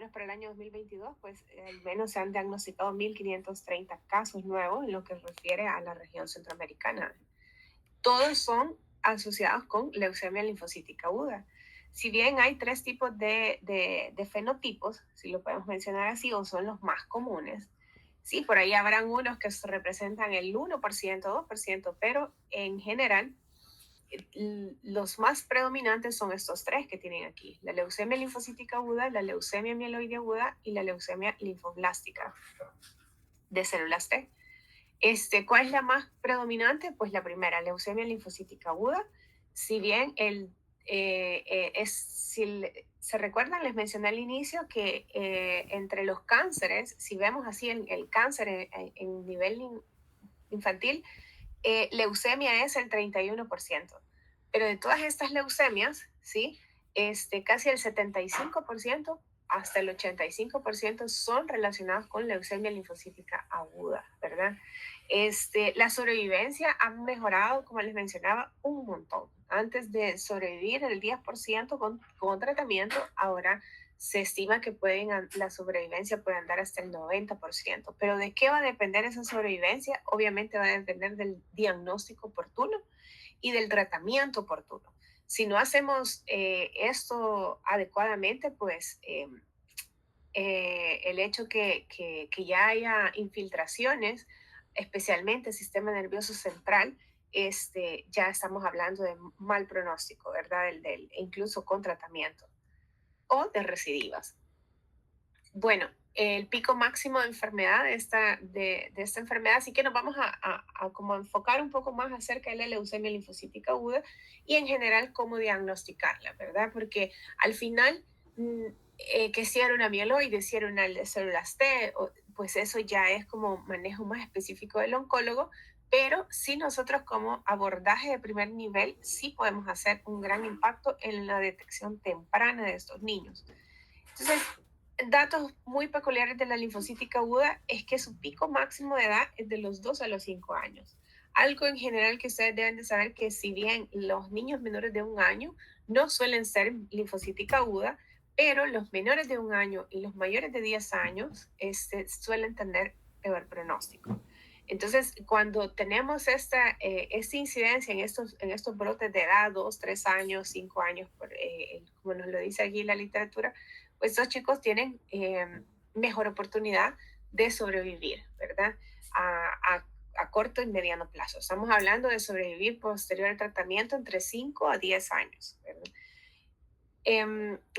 menos para el año 2022, pues al menos se han diagnosticado 1.530 casos nuevos en lo que refiere a la región centroamericana. Todos son asociados con leucemia linfocítica aguda. Si bien hay tres tipos de fenotipos, si lo podemos mencionar así, o son los más comunes, sí, por ahí habrán unos que representan el 1%, 2%, pero en general los más predominantes son estos tres que tienen aquí: la leucemia linfocítica aguda, la leucemia mieloide aguda y la leucemia linfoblástica de células T. ¿Cuál es la más predominante? Pues la primera, leucemia linfocítica aguda. Si bien si se recuerdan, les mencioné al inicio que entre los cánceres, si vemos así el cáncer en nivel infantil, leucemia es el 31%. Pero de todas estas leucemias, ¿sí? Casi el 75% hasta el 85% son relacionados con leucemia linfocítica aguda, ¿verdad? La sobrevivencia ha mejorado, como les mencionaba, un montón. Antes de sobrevivir el 10% con tratamiento, ahora se estima que la sobrevivencia puede andar hasta el 90%. Pero ¿de qué va a depender esa sobrevivencia? Obviamente va a depender del diagnóstico oportuno y del tratamiento oportuno. Si no hacemos esto adecuadamente, pues el hecho que ya haya infiltraciones, especialmente el sistema nervioso central, ya estamos hablando de mal pronóstico, ¿verdad? Incluso con tratamiento o de recidivas. Bueno, el pico máximo de enfermedad de esta enfermedad, así que nos vamos a como enfocar un poco más acerca de la leucemia linfocítica aguda y en general cómo diagnosticarla, ¿verdad? Porque al final, que si era una mieloide, si era una células T, pues eso ya es como manejo más específico del oncólogo, pero sí nosotros como abordaje de primer nivel sí podemos hacer un gran impacto en la detección temprana de estos niños. Entonces, datos muy peculiares de la linfocítica aguda es que su pico máximo de edad es de los 2 a los 5 años. Algo en general que ustedes deben de saber, que si bien los niños menores de 1 año no suelen ser linfocítica aguda, pero los menores de 1 año y los mayores de 10 años suelen tener peor pronóstico. Entonces, cuando tenemos esta incidencia en estos brotes de edad, 2, 3 años, 5 años, como nos lo dice aquí la literatura, pues estos chicos tienen mejor oportunidad de sobrevivir, ¿verdad? A corto y mediano plazo. Estamos hablando de sobrevivir posterior al tratamiento entre 5 a 10 años, ¿verdad?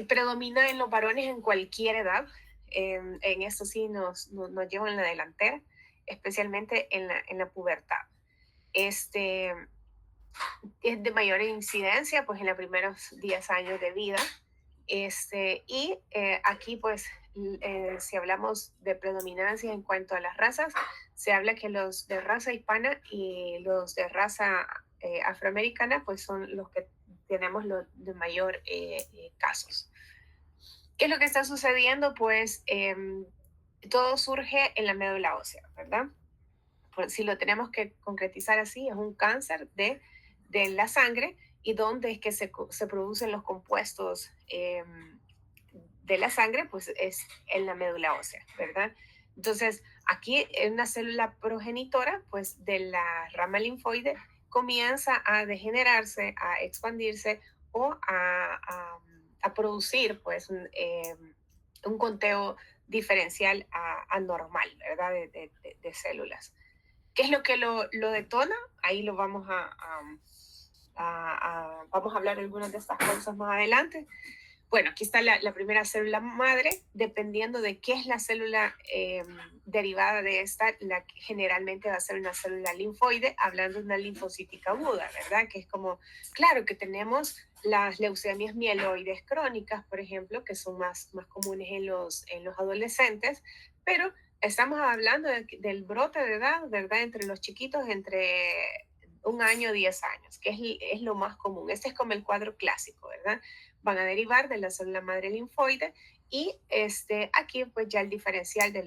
Predomina en los varones en cualquier edad. En esto sí nos llevan en la delantera, especialmente en la pubertad. Es de mayor incidencia pues en los primeros 10 años de vida. Y aquí pues si hablamos de predominancia en cuanto a las razas, se habla que los de raza hispana y los de raza afroamericana pues son los que tenemos los de mayor casos. ¿Qué es lo que está sucediendo? Pues todo surge en la médula ósea, ¿verdad? Si lo tenemos que concretizar así, es un cáncer de la sangre, y donde es que se producen los compuestos de la sangre, pues es en la médula ósea, ¿verdad? Entonces, aquí en una célula progenitora, pues de la rama linfoide, comienza a degenerarse, a expandirse o a producir, pues, un conteo diferencial anormal, ¿verdad? De células. ¿Qué es lo que lo detona? Ahí lo vamos a hablar de algunas de estas cosas más adelante. Bueno, aquí está la primera célula madre. Dependiendo de qué es la célula derivada de esta, la que generalmente va a ser una célula linfoide, hablando de una linfocítica aguda, ¿verdad? Que es como, claro que tenemos las leucemias mieloides crónicas, por ejemplo, que son más comunes en los adolescentes, pero estamos hablando del brote de edad, ¿verdad? Entre los chiquitos, entre 1 año, 10 años, que es lo más común. Este es como el cuadro clásico, ¿verdad? Van a derivar de la célula madre linfoide, y aquí pues ya el diferencial de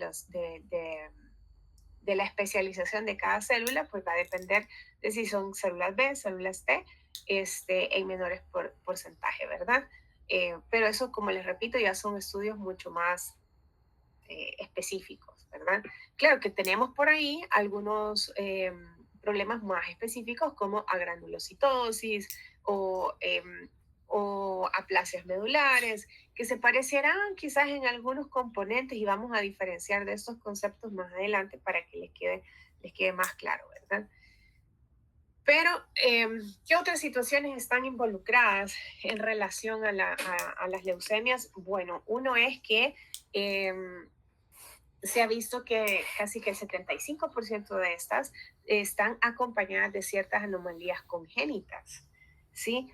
la especialización de cada célula pues va a depender de si son células B, células T, en menores porcentaje, ¿verdad? Pero eso, como les repito, ya son estudios mucho más específicos, ¿verdad? Claro que tenemos por ahí algunos problemas más específicos como agranulocitosis o, o aplasias medulares, que se parecerán quizás en algunos componentes y vamos a diferenciar de estos conceptos más adelante para que les quede más claro, ¿verdad? Pero, ¿qué otras situaciones están involucradas en relación a las leucemias? Bueno, uno es que se ha visto que casi que el 75% de estas están acompañadas de ciertas anomalías congénitas, ¿sí?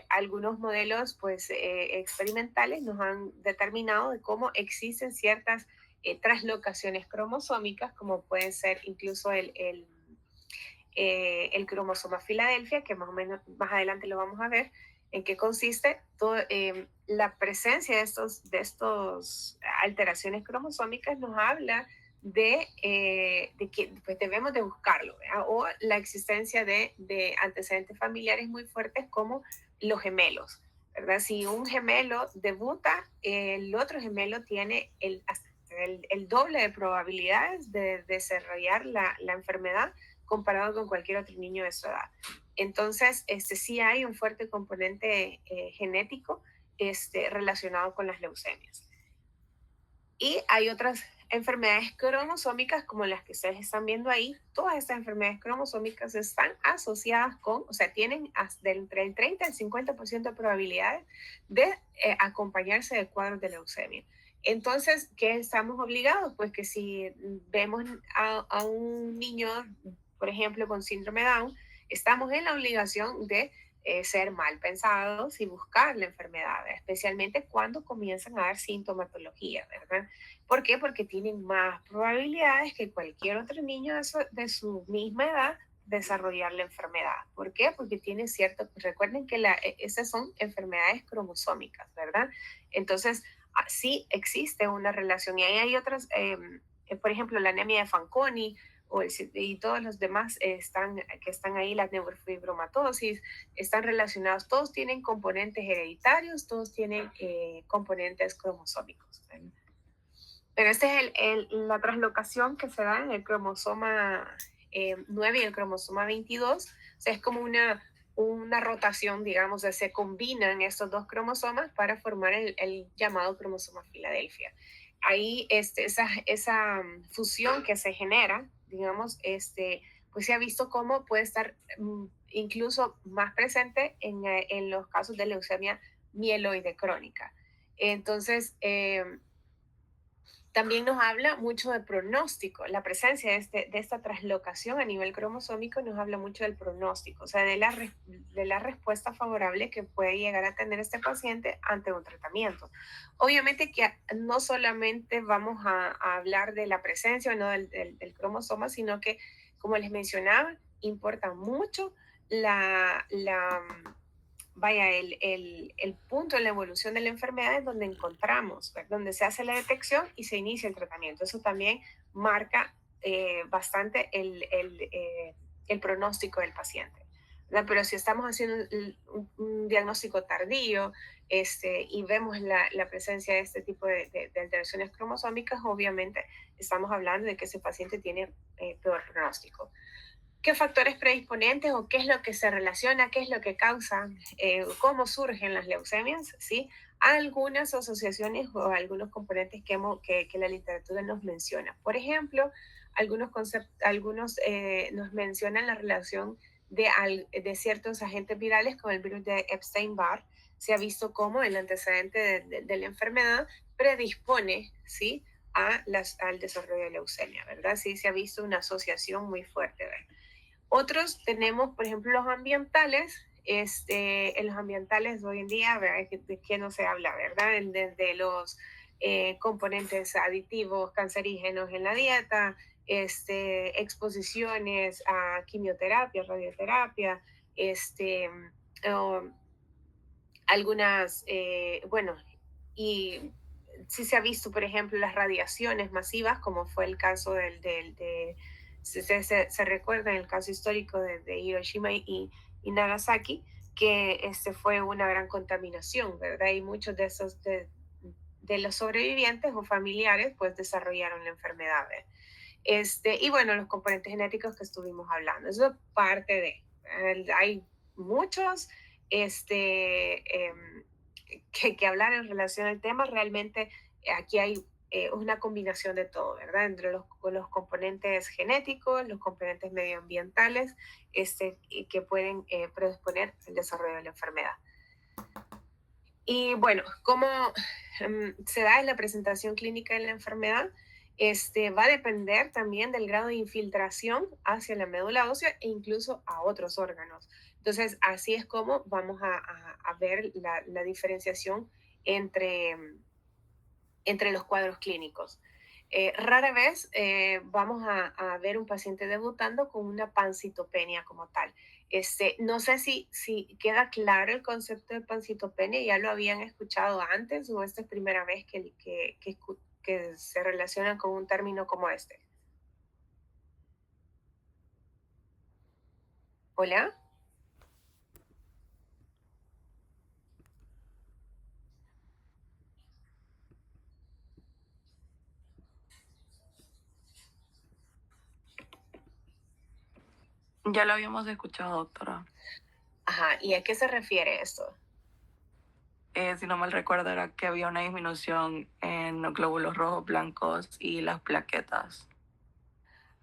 Algunos modelos pues, experimentales nos han determinado de cómo existen ciertas traslocaciones cromosómicas, como pueden ser incluso el cromosoma Filadelfia, que más o menos más adelante lo vamos a ver, en qué consiste la presencia de estos alteraciones cromosómicas nos habla de que pues, debemos de buscarlo, ¿verdad? O la existencia de antecedentes familiares muy fuertes como los gemelos, ¿verdad? Si un gemelo debuta, el otro gemelo tiene el doble de probabilidades de desarrollar la enfermedad comparado con cualquier otro niño de su edad. Entonces, sí hay un fuerte componente genético relacionado con las leucemias. Y hay otras enfermedades cromosómicas como las que ustedes están viendo ahí. Todas estas enfermedades cromosómicas están asociadas con, o sea, tienen entre el 30 y el 50% de probabilidades de acompañarse de cuadros de leucemia. Entonces, ¿qué estamos obligados? Pues que si vemos a un niño, por ejemplo, con síndrome de Down, estamos en la obligación de ser mal pensados y buscar la enfermedad, especialmente cuando comienzan a dar sintomatología, ¿verdad? ¿Por qué? Porque tienen más probabilidades que cualquier otro niño de su misma edad desarrollar la enfermedad. ¿Por qué? Porque tiene cierto, recuerden que esas son enfermedades cromosómicas, ¿verdad? Entonces, sí existe una relación y ahí hay otras, por ejemplo, la anemia de Fanconi y todos los demás que están ahí, la neurofibromatosis, están relacionados, todos tienen componentes hereditarios, todos tienen componentes cromosómicos. ¿Verdad? Pero esta es la translocación que se da en el cromosoma 9 y el cromosoma 22. O sea, es como una rotación, digamos, de se combinan estos dos cromosomas para formar el llamado cromosoma Filadelfia. Ahí esa fusión que se genera, digamos, pues se ha visto cómo puede estar incluso más presente en los casos de leucemia mieloide crónica. Entonces, también nos habla mucho de pronóstico. La presencia de esta traslocación a nivel cromosómico nos habla mucho del pronóstico, o sea, de la respuesta favorable que puede llegar a tener este paciente ante un tratamiento. Obviamente que no solamente vamos a hablar de la presencia o no del cromosoma, sino que, como les mencionaba, importa mucho la vaya, el punto en la evolución de la enfermedad es donde encontramos, ¿verdad? Donde se hace la detección y se inicia el tratamiento. Eso también marca bastante el pronóstico del paciente. ¿Verdad? Pero si estamos haciendo un diagnóstico tardío y vemos la presencia de este tipo de alteraciones cromosómicas, obviamente estamos hablando de que ese paciente tiene peor pronóstico. ¿Qué factores predisponentes o qué es lo que se relaciona, qué es lo que causa, cómo surgen las leucemias? ¿Sí? Algunas asociaciones o algunos componentes que la literatura nos menciona. Por ejemplo, algunos nos mencionan la relación de ciertos agentes virales con el virus de Epstein-Barr. Se ha visto cómo el antecedente de la enfermedad predispone, ¿sí? Al desarrollo de leucemia, ¿verdad? Sí, se ha visto una asociación muy fuerte, ¿verdad? Otros tenemos, por ejemplo, los ambientales. En los ambientales de hoy en día, ¿verdad? ¿De qué no se habla, verdad? De los componentes aditivos cancerígenos en la dieta, exposiciones a quimioterapia, radioterapia, um, algunas, bueno, y sí se ha visto, por ejemplo, las radiaciones masivas, como fue el caso se recuerda en el caso histórico de Hiroshima y Nagasaki, que fue una gran contaminación, ¿verdad? Y muchos de los sobrevivientes o familiares pues desarrollaron la enfermedad. Y bueno, los componentes genéticos que estuvimos hablando, eso es parte de, hay muchos que hablar en relación al tema, realmente aquí hay una combinación de todo, ¿verdad? Entre los componentes genéticos, los componentes medioambientales, y que pueden predisponer al desarrollo de la enfermedad. Y bueno, ¿cómo se da en la presentación clínica de la enfermedad? Va a depender también del grado de infiltración hacia la médula ósea e incluso a otros órganos. Entonces, así es como vamos a ver la diferenciación entre, entre los cuadros clínicos. Rara vez vamos a ver un paciente debutando con una pancitopenia como tal. No sé si queda claro el concepto de pancitopenia, ya lo habían escuchado antes o esta es primera vez que se relacionan con un término como este. Hola. Ya lo habíamos escuchado, doctora. Ajá, ¿y a qué se refiere esto? Si no mal recuerdo, era que había una disminución en los glóbulos rojos blancos y las plaquetas.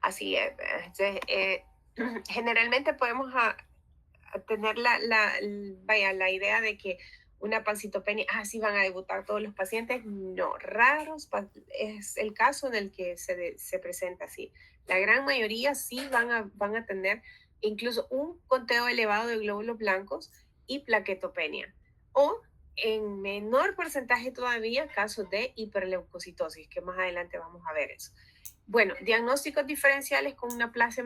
Así es. Generalmente podemos a tener vaya, la idea de que una pancitopenia, sí van a debutar todos los pacientes. No, raros es el caso en el que se presenta así. La gran mayoría sí van a tener incluso un conteo elevado de glóbulos blancos y plaquetopenia. O en menor porcentaje todavía casos de hiperleucocitosis, que más adelante vamos a ver eso. Bueno, diagnósticos diferenciales con una plasia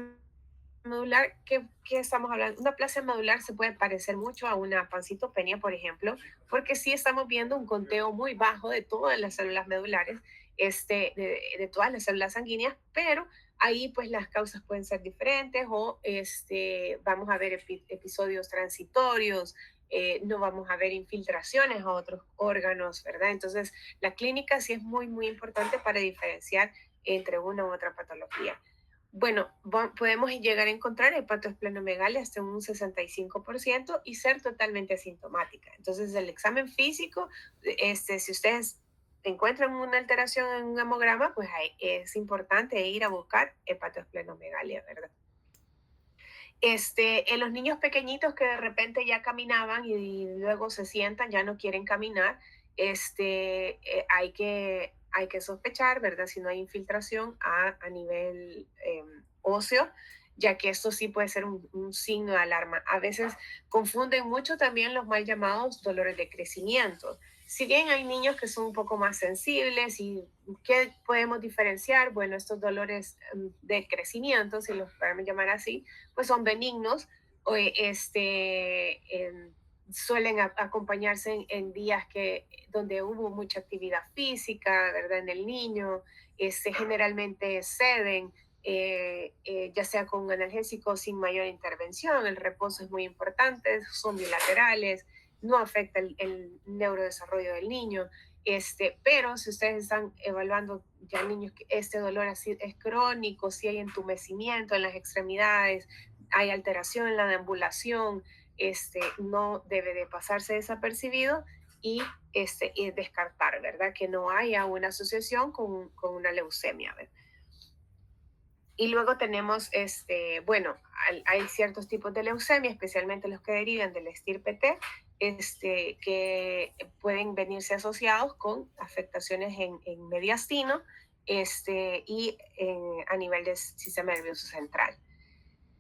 medular, ¿qué estamos hablando? Una plasia medular se puede parecer mucho a una pancitopenia, por ejemplo, porque sí estamos viendo un conteo muy bajo de todas las células medulares, de todas las células sanguíneas, pero ahí pues las causas pueden ser diferentes o vamos a ver episodios transitorios, no vamos a ver infiltraciones a otros órganos, ¿verdad? Entonces, la clínica sí es muy, muy importante para diferenciar entre una u otra patología. Bueno, podemos llegar a encontrar hepatoesplenomegalia hasta un 65% y ser totalmente asintomática. Entonces, el examen físico, si ustedes encuentran una alteración en un hemograma, pues ahí es importante ir a buscar hepatoesplenomegalia, ¿verdad? En los niños pequeñitos que de repente ya caminaban y luego se sientan, ya no quieren caminar, hay que sospechar, ¿verdad? Si no hay infiltración a nivel óseo, ya que esto sí puede ser un signo de alarma. A veces confunden mucho también los mal llamados dolores de crecimiento. Si bien hay niños que son un poco más sensibles y ¿qué podemos diferenciar? Bueno, estos dolores de crecimiento, si los podemos llamar así, pues son benignos, o suelen acompañarse en días donde hubo mucha actividad física, ¿verdad? En el niño, generalmente ceden, ya sea con un analgésico sin mayor intervención, el reposo es muy importante, son bilaterales, no afecta el neurodesarrollo del niño, pero si ustedes están evaluando ya niños que este dolor así es crónico, si hay entumecimiento en las extremidades, hay alteración en la deambulación, no debe de pasarse desapercibido y descartar, ¿verdad? Que no haya una asociación con una leucemia, ¿verdad? Y luego tenemos, bueno, hay ciertos tipos de leucemia, especialmente los que derivan del estirpe T, que pueden venirse asociados con afectaciones en mediastino a nivel del sistema nervioso central.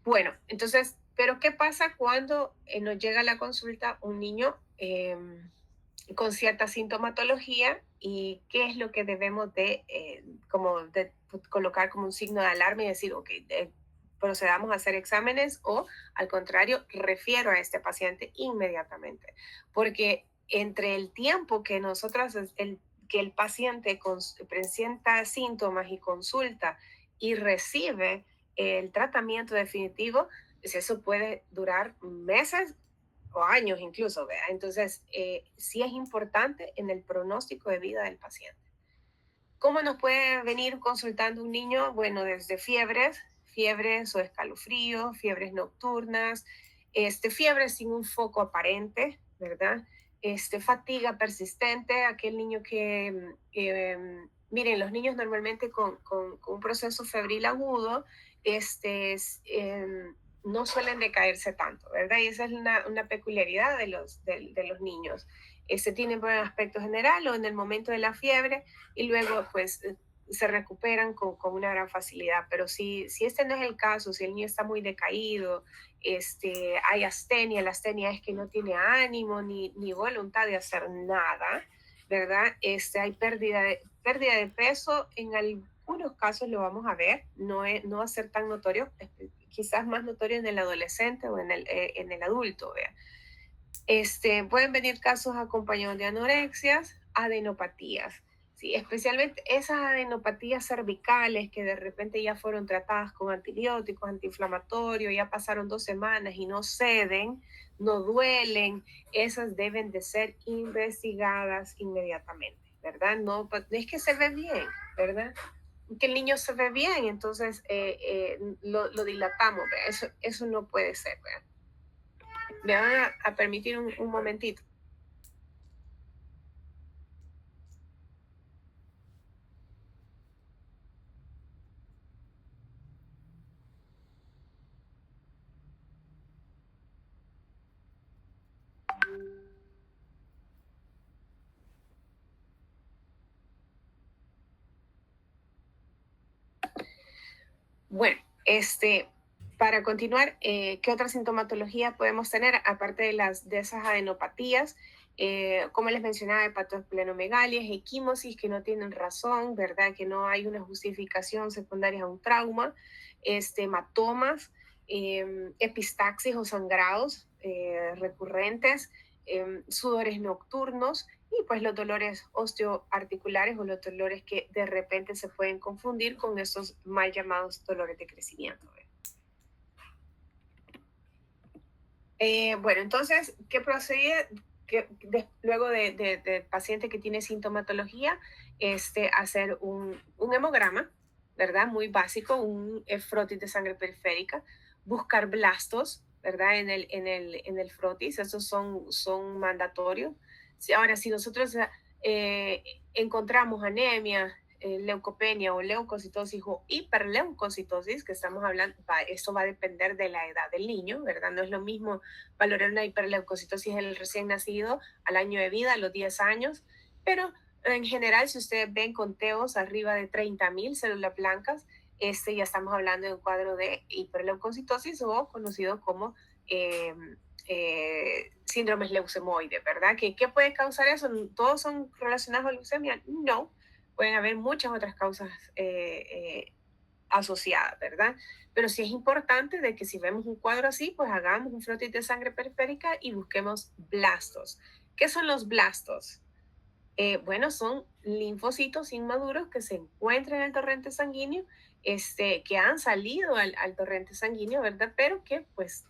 Bueno, entonces, pero ¿qué pasa cuando nos llega a la consulta un niño con cierta sintomatología y qué es lo que debemos de colocar como un signo de alarma y decir, ok, procedamos a hacer exámenes o al contrario, refiero a este paciente inmediatamente? Porque entre el tiempo que que el paciente presenta síntomas y consulta y recibe el tratamiento definitivo, pues eso puede durar meses o años incluso, ¿verdad? Entonces, sí es importante en el pronóstico de vida del paciente. ¿Cómo nos puede venir consultando un niño? Bueno, desde fiebres o escalofríos, fiebres nocturnas, fiebres sin un foco aparente, ¿verdad? Fatiga persistente, aquel niño que, miren, los niños normalmente con un proceso febril agudo, no suelen decaerse tanto, ¿verdad? Y esa es una peculiaridad de los niños. Tienen buen aspecto general o en el momento de la fiebre y luego pues se recuperan con una gran facilidad. Pero si este no es el caso, si el niño está muy decaído, hay astenia, la astenia es que no tiene ánimo ni voluntad de hacer nada, ¿verdad? Hay pérdida de peso, en algunos casos lo vamos a ver, no va a ser tan notorio, quizás más notorio en el adolescente o en el adulto, ¿vea? Pueden venir casos acompañados de anorexias, adenopatías, ¿sí? Especialmente esas adenopatías cervicales que de repente ya fueron tratadas con antibióticos, antiinflamatorios, ya pasaron 2 semanas y no ceden, no duelen, esas deben de ser investigadas inmediatamente, ¿verdad? No, pues, es que se ve bien, ¿verdad? Que el niño se ve bien, entonces lo dilatamos, ¿verdad? Eso no puede ser, ¿verdad? Me van a permitir un momentito. Bueno, para continuar, ¿qué otra sintomatología podemos tener aparte de esas adenopatías? Como les mencionaba, hepatosplenomegalia, equimosis que no tienen razón, ¿verdad? Que no hay una justificación secundaria a un trauma, hematomas, epistaxis o sangrados recurrentes, sudores nocturnos y pues los dolores osteoarticulares o los dolores que de repente se pueden confundir con esos mal llamados dolores de crecimiento. Bueno, entonces, ¿qué procede? Luego de paciente que tiene sintomatología, hacer un hemograma, ¿verdad? Muy básico, un frotis de sangre periférica, buscar blastos, ¿verdad? En el frotis, esos son mandatorios. Ahora, si nosotros eh, encontramos anemia, leucopenia o leucocitosis o hiperleucocitosis, que estamos hablando, eso va a depender de la edad del niño, ¿verdad? No es lo mismo valorar una hiperleucocitosis en el recién nacido al año de vida, a los 10 años, pero en general, si ustedes ven conteos arriba de 30.000 células blancas, ya estamos hablando de un cuadro de hiperleucocitosis o conocido como eh, síndromes leucemoides, ¿verdad? ¿Qué puede causar eso? ¿Todos son relacionados a leucemia? No, pueden haber muchas otras causas asociadas, ¿verdad? Pero sí es importante de que si vemos un cuadro así, pues hagamos un frotis de sangre periférica y busquemos blastos. ¿Qué son los blastos? Bueno, son linfocitos inmaduros que se encuentran en el torrente sanguíneo, que han salido al torrente sanguíneo, ¿verdad? Pero que pues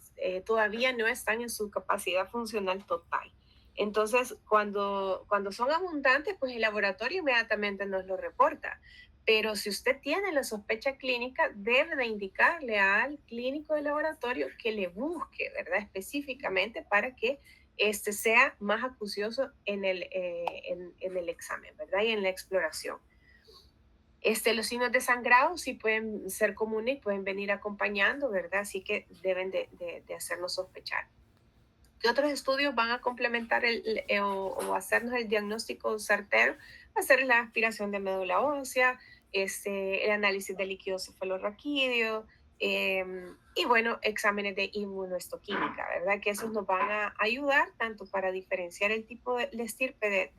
todavía no están en su capacidad funcional total. Entonces, cuando son abundantes, pues el laboratorio inmediatamente nos lo reporta. Pero si usted tiene la sospecha clínica, debe de indicarle al clínico del laboratorio que le busque, ¿verdad? Específicamente para que sea más acucioso en el examen, ¿verdad? Y en la exploración. Los signos de sangrado sí pueden ser comunes y pueden venir acompañando, ¿verdad? Así que deben de hacernos sospechar. ¿Qué otros estudios van a complementar o hacernos el diagnóstico certero? Hacer la aspiración de médula ósea, el análisis de líquido cefalorraquídeo, y bueno, exámenes de inmunohistoquímica, ¿verdad? Que esos nos van a ayudar tanto para diferenciar el tipo de estirpe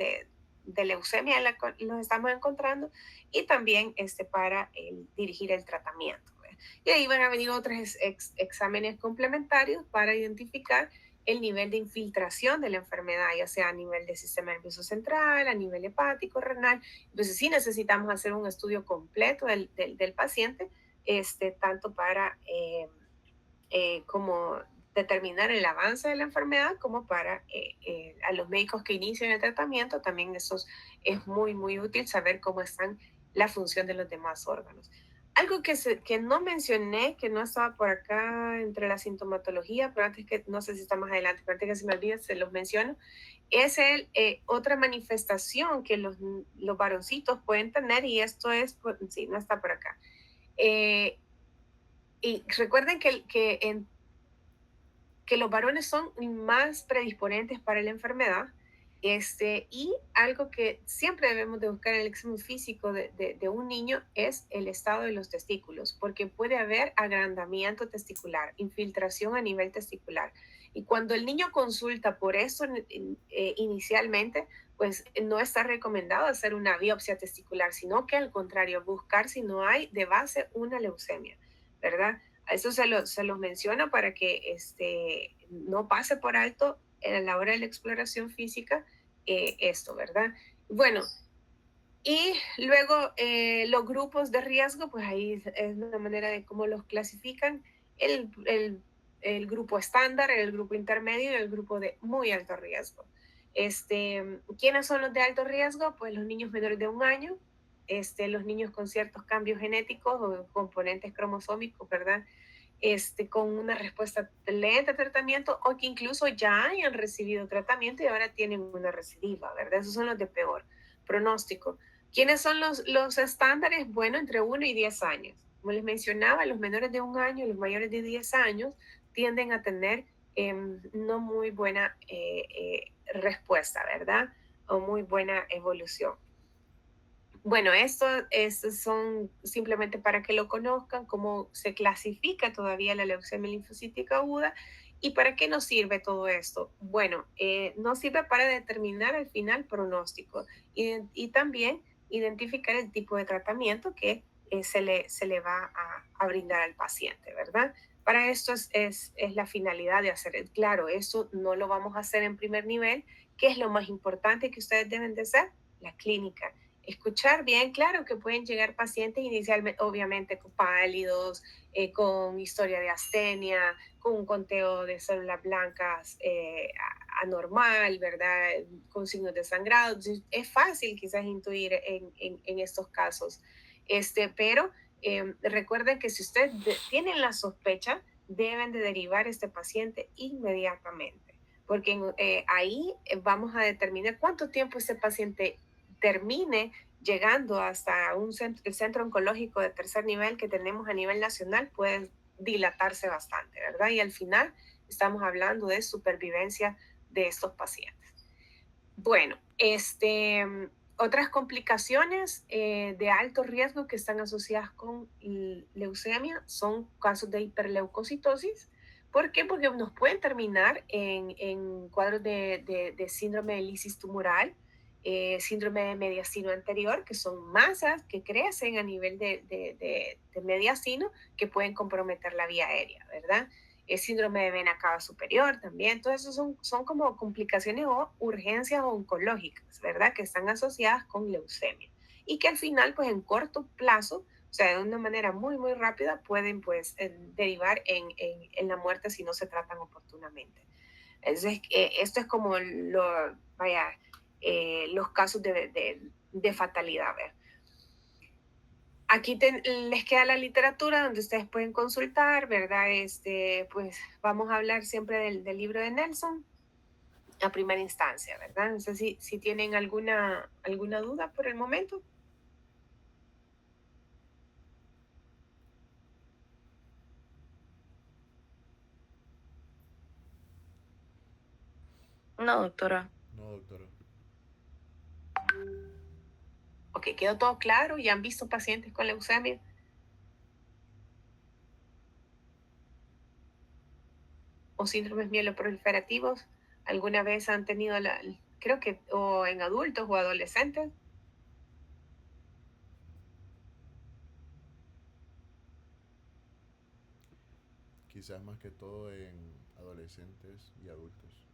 de leucemia en la que nos estamos encontrando y también para dirigir el tratamiento, ¿verdad? Y ahí van a venir otros exámenes complementarios para identificar el nivel de infiltración de la enfermedad, ya sea a nivel del sistema nervioso central, a nivel hepático, renal. Entonces sí necesitamos hacer un estudio completo del paciente, tanto para como determinar el avance de la enfermedad como para a los médicos que inician el tratamiento, también eso es muy, muy útil saber cómo están la función de los demás órganos. Algo que no mencioné, que no estaba por acá entre la sintomatología, pero antes que, no sé si está más adelante, pero antes que se me olvide, se los menciono, es otra manifestación que los varoncitos pueden tener y esto es, sí, no está por acá. Eh, y recuerden que los varones son más predisponentes para la enfermedad. Y algo que siempre debemos de buscar en el examen físico de un niño es el estado de los testículos, porque puede haber agrandamiento testicular, infiltración a nivel testicular. Y cuando el niño consulta por eso inicialmente, pues no está recomendado hacer una biopsia testicular, sino que al contrario, buscar si no hay de base una leucemia, ¿verdad? A eso se los menciono para que no pase por alto a la hora de la exploración física esto, ¿verdad? Bueno, y luego los grupos de riesgo, pues ahí es una manera de cómo los clasifican. El, el, el grupo estándar, el grupo intermedio y el grupo de muy alto riesgo. ¿Quiénes son los de alto riesgo? Pues los niños menores de 1 año, los niños con ciertos cambios genéticos o componentes cromosómicos, ¿verdad? Con una respuesta lenta al tratamiento o que incluso ya hayan recibido tratamiento y ahora tienen una recidiva, ¿verdad? Esos son los de peor pronóstico. ¿Quiénes son los estándares? Bueno, entre 1 y 10 años. Como les mencionaba, los menores de 1 año y los mayores de 10 años tienden a tener no muy buena respuesta, ¿verdad? O muy buena evolución. Bueno, estos son simplemente para que lo conozcan, cómo se clasifica todavía la leucemia linfocítica aguda y para qué nos sirve todo esto. Bueno, nos sirve para determinar al final pronóstico y también identificar el tipo de tratamiento que se le va a brindar al paciente, ¿verdad? Para esto es la finalidad de hacer. Claro, eso no lo vamos a hacer en primer nivel. ¿Qué es lo más importante que ustedes deben de hacer? La clínica, escuchar bien, claro que pueden llegar pacientes inicialmente, obviamente, pálidos, con historia de astenia, con un conteo de células blancas anormal, ¿verdad? Con signos de sangrado. Entonces, es fácil quizás intuir en estos casos. Pero recuerden que si ustedes tienen la sospecha, deben de derivar a este paciente inmediatamente, porque ahí vamos a determinar cuánto tiempo este paciente termine llegando hasta el centro oncológico de tercer nivel que tenemos a nivel nacional, puede dilatarse bastante, ¿verdad? Y al final estamos hablando de supervivencia de estos pacientes. Bueno, otras complicaciones de alto riesgo que están asociadas con leucemia son casos de hiperleucocitosis. ¿Por qué? Porque nos pueden terminar en cuadros de síndrome de lisis tumoral, síndrome de mediastino anterior, que son masas que crecen a nivel de mediastino que pueden comprometer la vía aérea, ¿verdad? Síndrome de vena cava superior también. Todo eso son como complicaciones o urgencias oncológicas, ¿verdad? Que están asociadas con leucemia y que al final, pues en corto plazo, o sea, de una manera muy, muy rápida, pueden pues derivar en la muerte si no se tratan oportunamente. Entonces, esto es como los casos de fatalidad. ¿Ver? Aquí les queda la literatura donde ustedes pueden consultar, ¿verdad? Pues vamos a hablar siempre del libro de Nelson a primera instancia, ¿verdad? No sé si tienen alguna duda por el momento. No, doctora. No, doctora. Ok, quedó todo claro. ¿Ya han visto pacientes con leucemia? ¿O síndromes mieloproliferativos? ¿Alguna vez han tenido creo que, o en adultos o adolescentes? Quizás más que todo en adolescentes y adultos.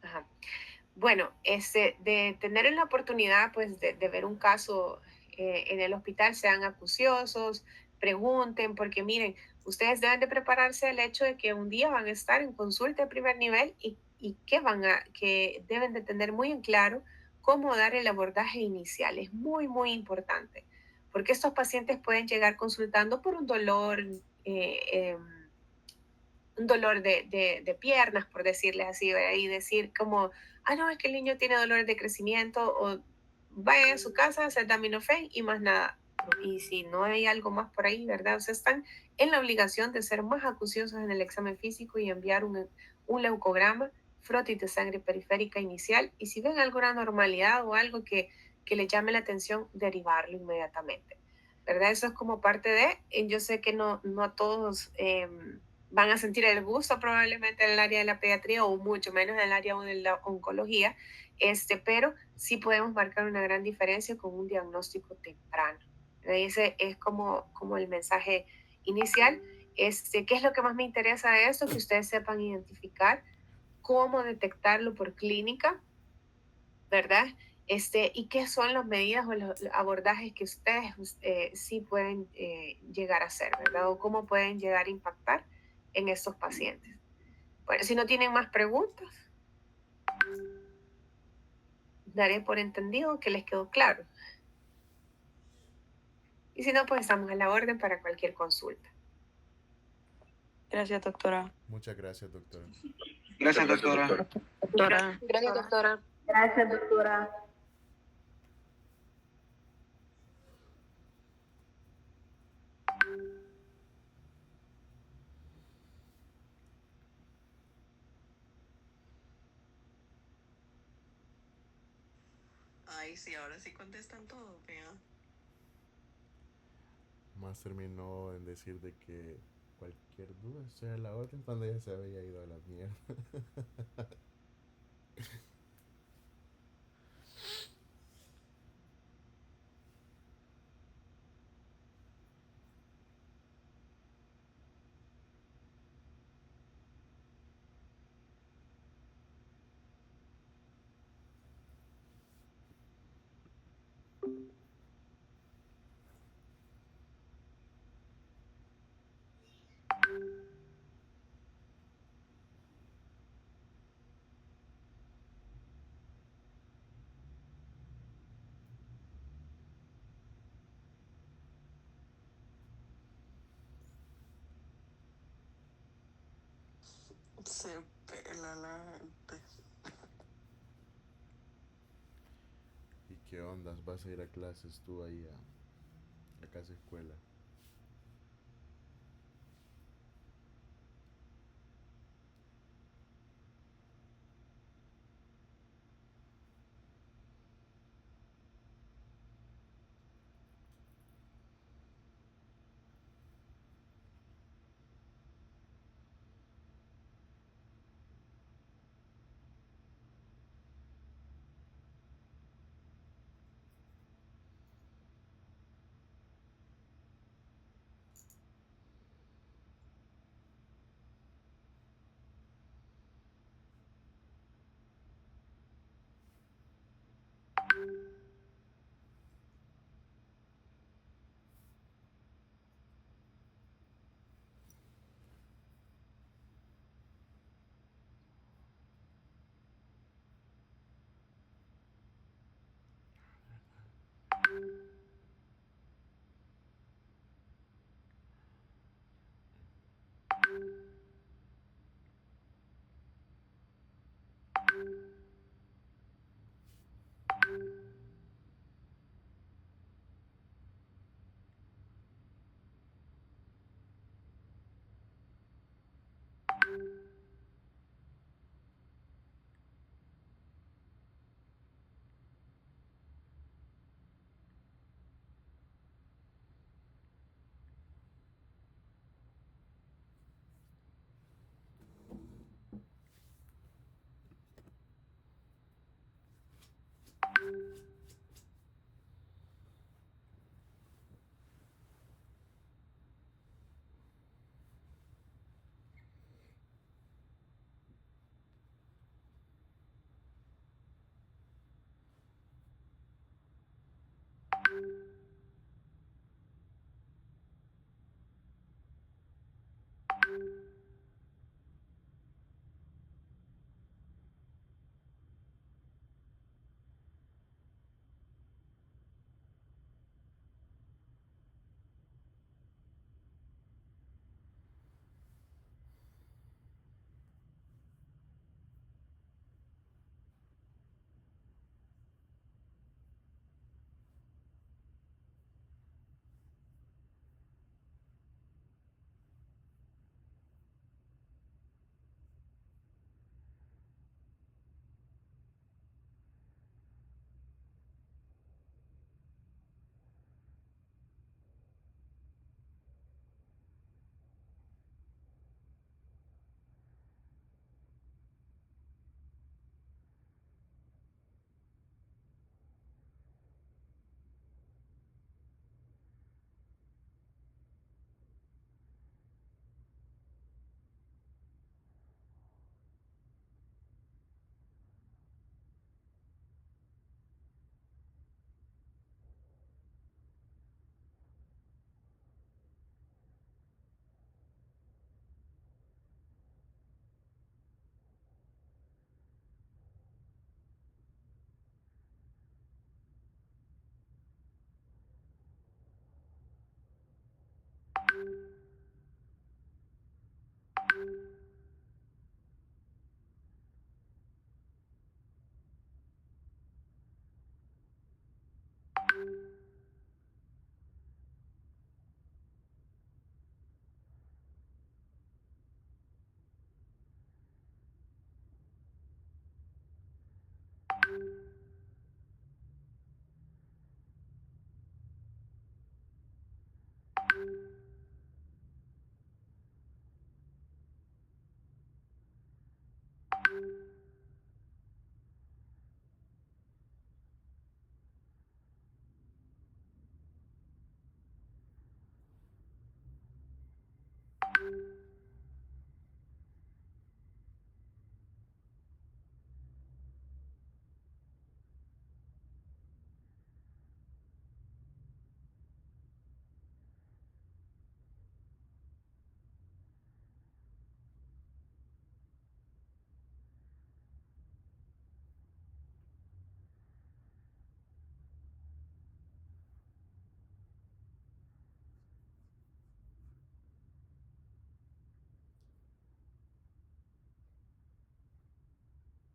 Ajá. Bueno, de tener la oportunidad pues de ver un caso en el hospital, sean acuciosos, pregunten, porque miren, ustedes deben de prepararse al hecho de que un día van a estar en consulta de primer nivel y que deben de tener muy en claro cómo dar el abordaje inicial. Es muy, muy importante, porque estos pacientes pueden llegar consultando por eh, eh, un dolor de piernas, por decirles así, ¿verdad? Y decir como, ah, no, es que el niño tiene dolores de crecimiento, o vaya a su casa a hacer Taminofen y más nada. Y si no hay algo más por ahí, ¿verdad? O sea, están en la obligación de ser más acuciosos en el examen físico y enviar un leucograma, frotis de sangre periférica inicial, y si ven alguna anormalidad o algo que les llame la atención, derivarlo inmediatamente, ¿verdad? Eso es como parte yo sé que no a todos van a sentir el gusto probablemente en el área de la pediatría o mucho menos en el área de la oncología, pero sí podemos marcar una gran diferencia con un diagnóstico temprano. Ese es como el mensaje inicial. ¿Qué es lo que más me interesa de esto? Que ustedes sepan identificar cómo detectarlo por clínica, ¿verdad? Y qué son las medidas o los abordajes que ustedes sí pueden llegar a hacer, ¿verdad? O cómo pueden llegar a impactar en estos pacientes. Bueno, si no tienen más preguntas, daré por entendido que les quedó claro. Y si no, pues estamos a la orden para cualquier consulta. Gracias, doctora. Muchas gracias, doctora. Gracias, doctora. Doctora. Gracias, doctora. Gracias, doctora. Ay, sí, ahora sí contestan todo, vea. Más terminó en decir de que cualquier duda sea la orden cuando ya se había ido a la mierda. Se pela la gente. ¿Y qué ondas? ¿Vas a ir a clases tú ahí a casa escuela?